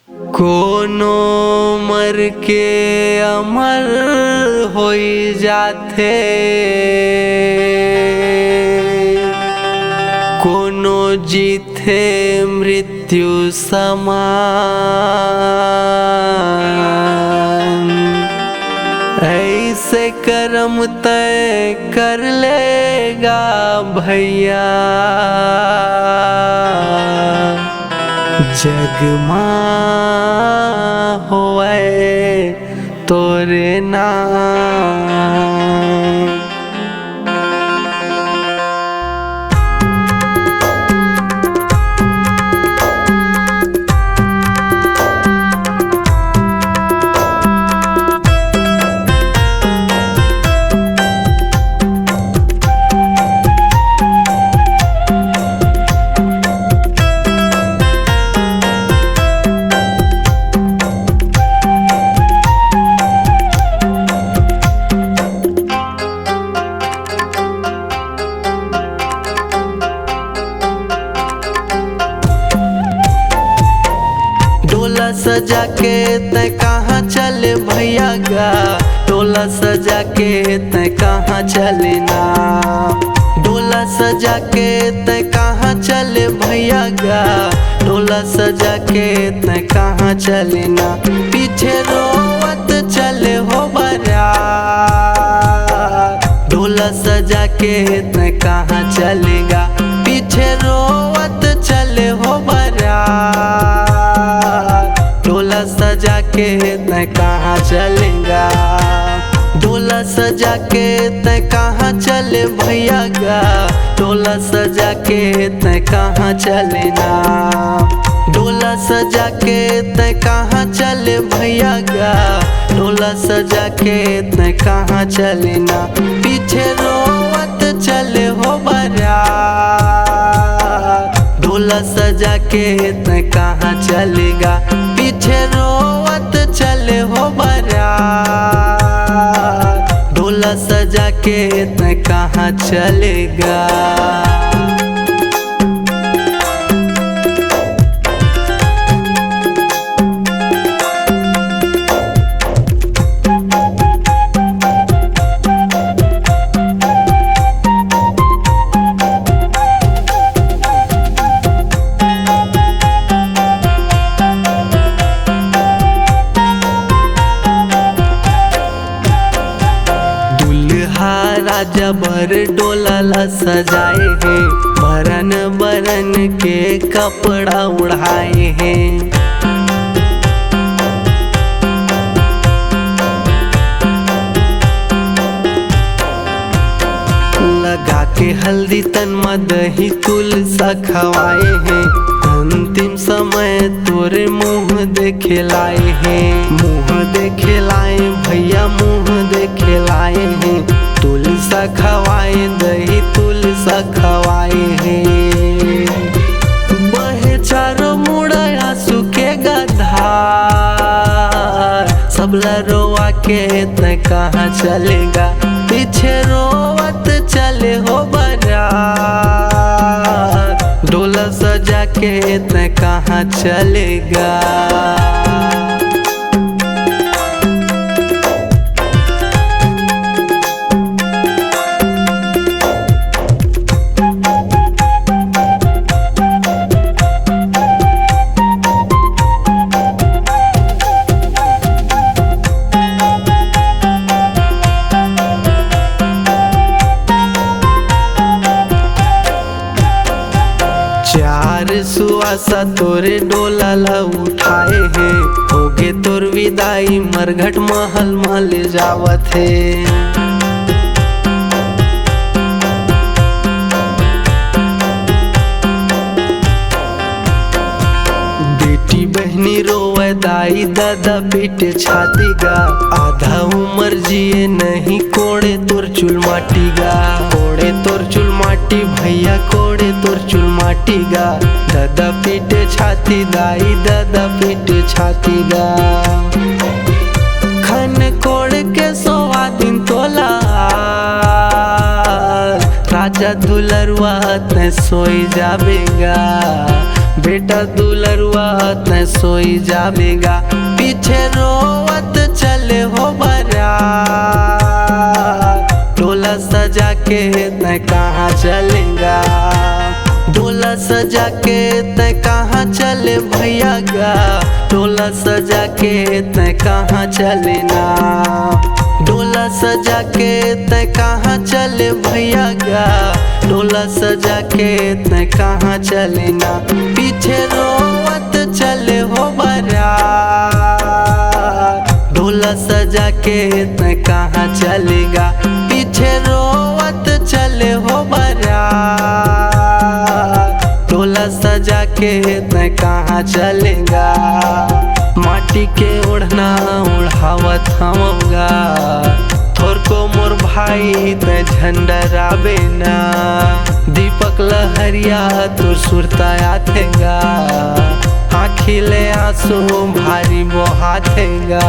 कोनो मर के अमर होई जाथे, कोनो जीथे मृत्यु समान। ऐसे कर्म तय कर लेगा भैया, जग माँ होए तोरे नाम। टोला सजा के तय कहाँ चले भैया गा, टोला सजा के तय कहाँ चले ना। डोला सजा के तय कहाँ चले भैया गा, टोला सजा के तय कहाँ चले ना। पीछे रोवत चले हो बारात, डोला सजा के तय कहाँ चलेगा। पीछे रोवत चले हो बारात, डोला सजा के तय कहाँ चलेगा। डोला सजा के तय कहाँ चले भैया गा, डोला सजा के तय कहाँ चले ना। डोला सजा के तय कहाँ चले भैया गा, डोला सजा के तय कहाँ चले ना। पीछे रोवत चले हो बारात, डोला सजा के तय कहाँ चलेगा। पीछे रोवत चले हो बारात, डोला सजा के तय कहाँ चलेगा। राजा भर डोला ला सजाए हैं, बरन बरन के कपड़ा उड़ाए हैं। लगा के हल्दी तन में दही तुलसा खवाए हैं, अंतिम समय तोरे मुँह देखे लाए हैं। मुँह देखे लाए भैया, मुँह देखे लाए हैं। तुलसा खवाए दही तुलसा खवाए हैं। बहे चारों मुड़ा आंसू के गधार, सबला रोवा के तय कहाँ चलेगा। पीछे रोवत चले हो बारात, डोला सजा के तय कहाँ चलेगा। चार सुआसा तोरे डोला ला उठाए हैं, होगे तोर विदाई मरघट महल महल जावत है। बेटी बहनी रोवे दाई दादा पीटे छाती गा, आधा उम्र जिए नहीं कोड़े तोर चुल माटी गा। कोड़े तोर चुल माटी भैया, कोड़े तोर चुल माटी गा। दादा पीटे छाती दाई दादा पीटे छाती गा। खन कोड़ के 100 दिन तोला, राजा दुलरुआ तै सोई जाबेगा। बेटा दुलरुआ तै सोई जावेगा, पीछे रोवत चले हो बारात। डोला सजा के तै कहाँ चलेगा, डोला सजा के तै कहाँ चले भैया गा, डोला सजा के तै कहाँ चलेना, डोला सजा के तै कहाँ चले भैया गा, डोला सजा के तै कहाँ चलेना, पीछे रोवत चले हो बारात। डोला सजा के तै कहाँ चलेगा, पीछे रोवत चले हो बारात। डोला सजा के तै कहाँ चलेगा, माटी के ओढ़ना उड़ावत हमगा, थोर को मोर भाई तै झंडरावे ना, दीपक लहरिया तोर सुरताया थेगा, आँखिले आंसू भारी बहाथेगा।